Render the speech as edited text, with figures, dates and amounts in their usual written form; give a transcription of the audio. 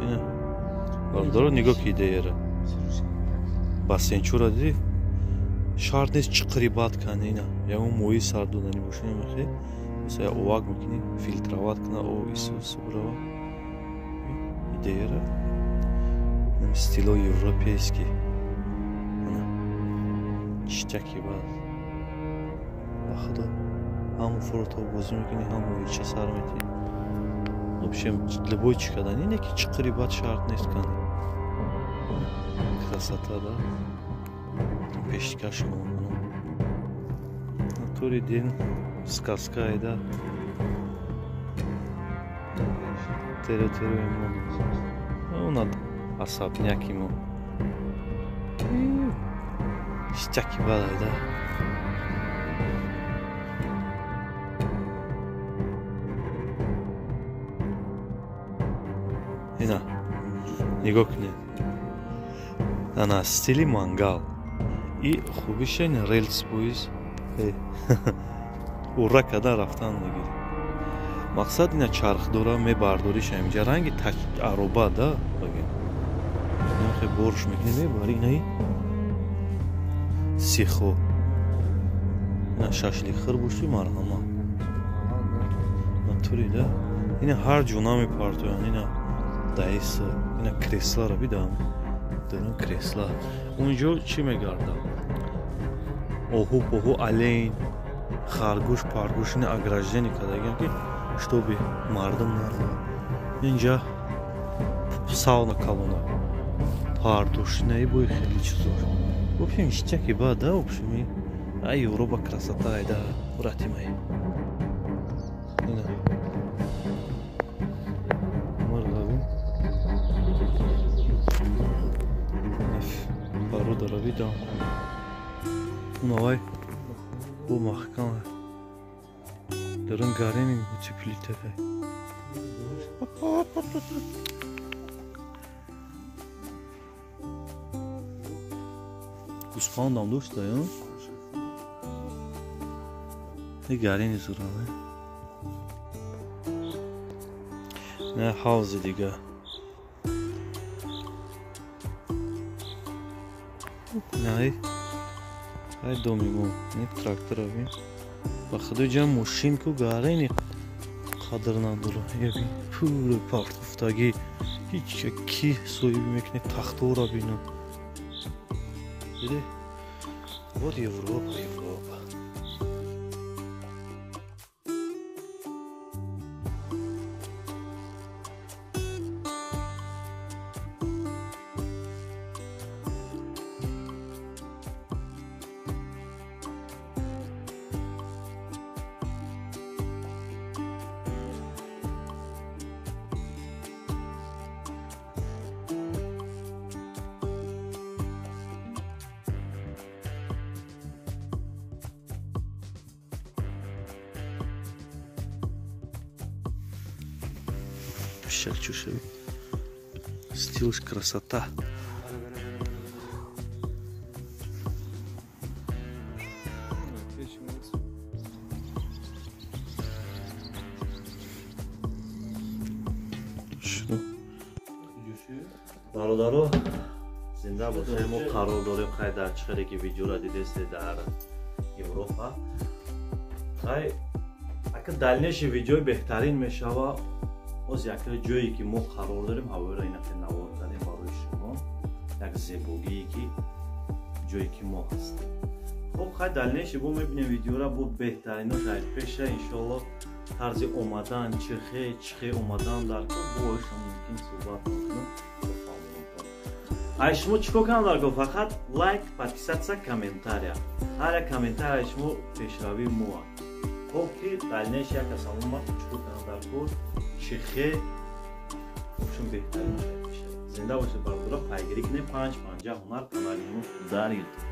اینا بردارو نگاه کی دیره бассейн чура диди шарт нест чиқри бад кани ина я он мои сардонани бошини мехе мисла я овак мекини фильтровать кана о ису субрава идеяра стило европейский ана чичаки бад ба худо ҳамо фото бозӣ мекунӣ ҳамо вича сар метии в общем любой чи кадан ине ки чиқри бад шарт нест кани красота да пешкаш кунам натури дин сказка айда территория мо особняки мо штяки бад айда ина нигоҳ кунед ана стили мангал и хубиша ин релс поиз ура када рафтан мегири мақсад ина чархдора мебардориша инҷа ранги ароба да борш мекунӣ мебари инаи сихо ина шашлихыр боши марҳама натури да ина ҳар ҷо намепартоян ина даиса ина креслара бидам дорам кресла унҷо чӣ мегардам оҳу поҳу олень харгӯш паргӯш ина ограждение кардагиам ки чтобы мардум наравад инҷа сауна колона партушинаи бои хеле чизор в общем ништяки ба да в общем ай европа красота айда братимай ина пару даравидам унавай бу маҳкам дарун гарини утеплителей гӯспандам доштаё и гарини зураве не ҳавзи дига най ай доми мо не трактора бин ба худои ҷам мошинку гарини қадр надора ябин пура партуфтагӣ ҳеҷ ки соҳиби мекуне тахтора бинам диде вот европа европа Чушеви стилш красота бародаро зинда бошед мо қарор дорем хай дар чихаре ки видеоро дидесте дар европа хай ака дальнейши видеои беҳтарин мешава боз яке ҷое ки мо қарор дорем ҳавоиро инаке навор кардем барои шумо як зебогие ки ҷое ки мо ҳастем хоб хай дальнейши бо мебинем видеора бо беҳтарино шаид пеша иншоалло тарзи омадан чихе омадан дар кор боиша мумкин суҳбат мекунам ай шумо чӣ кор кунам дар кор фақат лайк подписаться комментария ҳар як комментария шумо пешравии мо хоб ки дальнейши як асаломат чӣ кор кунам дар кор чихе шум беҳтарин зинда бошед бардора пайгирӣ кунем 550 ҳунар канали мо дар ютуб